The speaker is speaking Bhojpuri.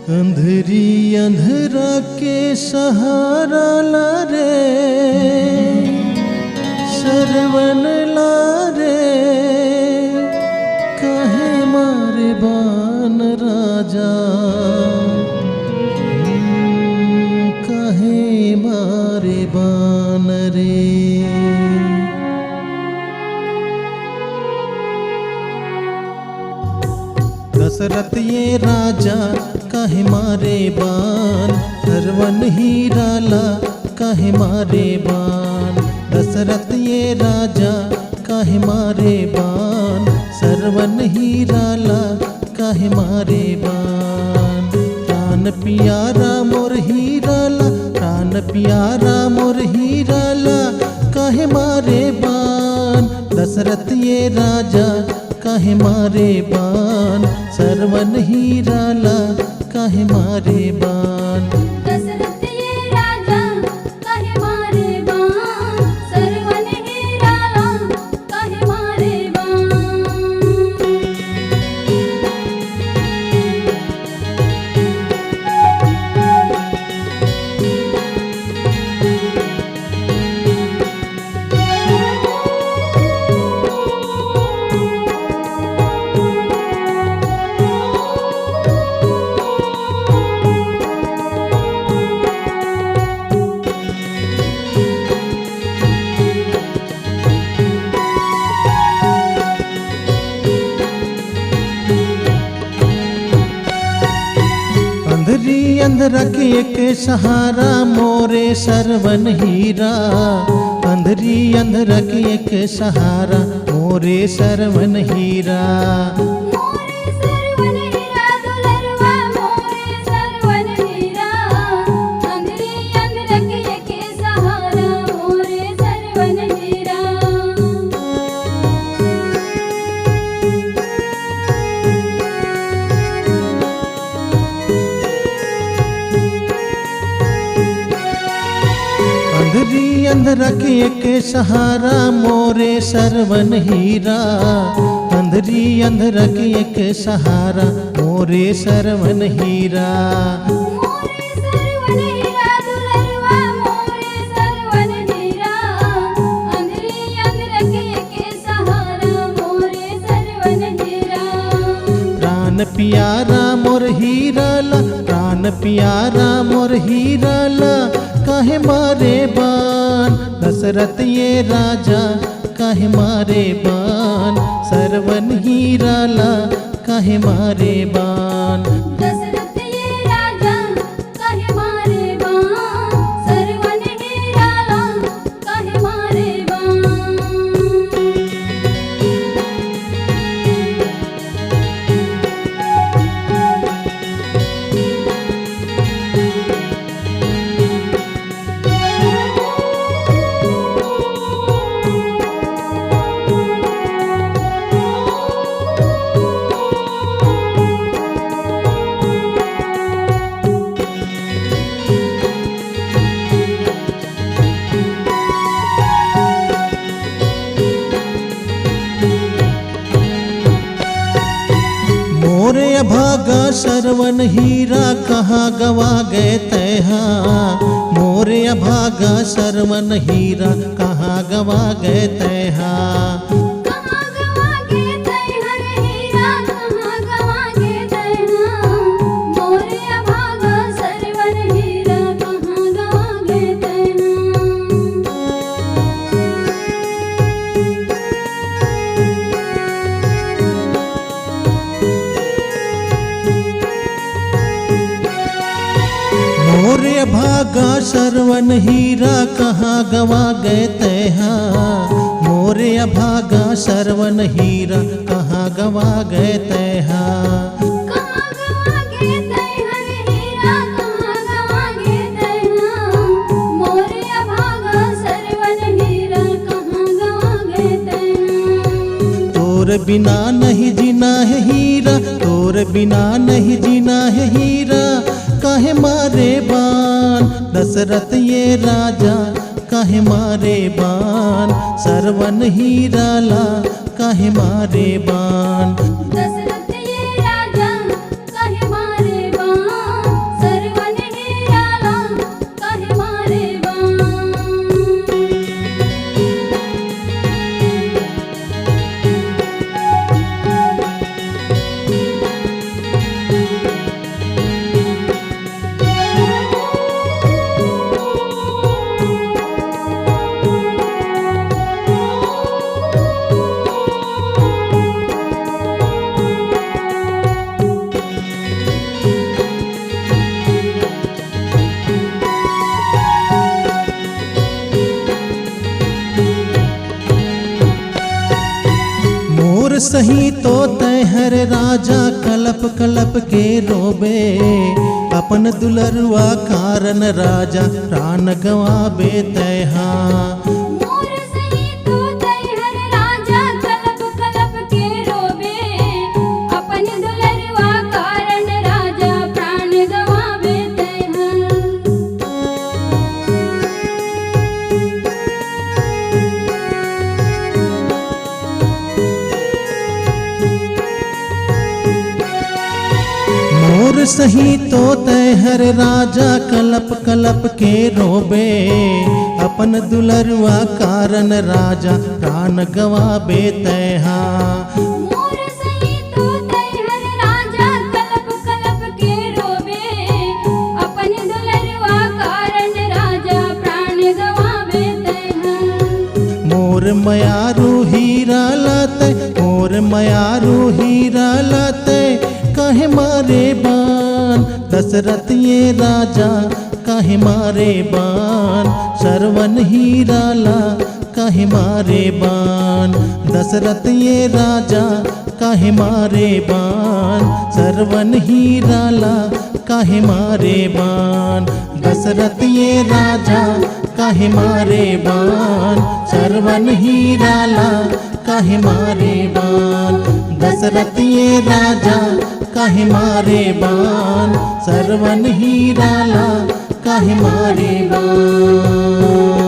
अंधेरी अंधेरा के सहारा ला रे, सरवन ला रे, कहे मारे बान राजा, कहे मारे बान रे। दशरथ ये राजा कहे मारे बान, सरवन हीराला कहे मारे बान। दशरथ ये राजा कहे मारे बान, सरवन हीराला कहे मारे बान। प्राण प्यारा मोर हीराला, प्राण प्यारा मोर हीराला कहे मारे बान। दशरथ ये राजा कहे मारे बान, सरवन हीराला कहे मारे बान। दशरथ ये राजा कहे मारे बान, सरवन हीराला कहे मारे अंधेरी अंधेरा के एक सहारा मोरे सरवन हीरा। अंधेरी अंधेरा के एक सहारा मोरे सरवन हीरा। मोरे सरवन हीरा दुलरवा मोरे सरवन हीरा। अंधेरी अंधेरा के सहारा मोरे सरवन हीरा। अंधेरी अंधेरा के एक सहारा मोरे सरवन हीरा। अंधेरी अंधेरा के एक सहारा मोरे सरवन हीरा। मोरे सरवन हीरा दुलरवा मोरे सरवन हीरा। अंधेरी अंधेरा के सहारा मोरे सरवन हीरा। प्राण प्यारा मोर हीराला, प्राण प्यारा मोर हीराला कहे मारे बान। दशरथ ये राजा कहे मारे बान, सरवन हीराला कहे मारे बान। दशरथ ये राजा कहे मारे बान, सरवन हीराला कहे मारे बान। मोरे अभागा सरवन हीरा कहाँ गवा गए तैहा। मोरे अभागा सरवन हीरा कहाँ गवा गए तैहा। कहाँ गवा गए तैहा रे हीरा, कहाँ गवा गए तैहा। मोरे अभागा सरवन हीरा कहाँ गवा गए तैहा। मोरे अभागा सरवन हीरा कहाँ गवा गए तैहा। मोरे अभागा सरवन हीरा कहाँ गवा गए तैहा। कहाँ गवा गए तैहा रे हीरा, कहाँ गवा गए तैहा। मोरे अभागा सरवन हीरा कहाँ गवा गए तैहा। तोर बिना नहीं जीना है हीरा, तोर बिना नहीं जीना है हीरा कहे मारे बान। दशरथ ये राजा कहे मारे बान, सरवन हीराला कहे मारे बान। दशरथ ये राजा कहे मारे बान, सही तो तय हर राजा कलप कलप के रोबे अपन दुलरुआ कारण राजा प्राण गवाबे तैहा मोर सही तो तैहर राजा कलप कलप के रोबे अपन दुलरुआ कारण राजा प्राण गवावे तैहर मोर सही तो तय हर राजा कलप कलप के रोबे अपन दुलरुआ कारण राजा प्राण गवाबे तैहा मोर सही तो तैहर राजा कलप कलप के रोबे अपन दुलरुआ कारण राजा प्राण गवावे तैहर मोर मयारू हीरा लाते मोर मयारू हीरा लाते काहे मारे बान दशरथ ये राजा काहे मारे बान श्रवण हीरा ला काहे मारे बान दशरथ ये राजा काहे मारे बान श्रवण हीरा ला काहे मारे बान दशरथ ये राजा काहे मारे बान श्रवण हीरा ला काहे मारे बान दशरथ ये राजा काहे मारे बान श्रवण हीरा ला काहे मारे बान।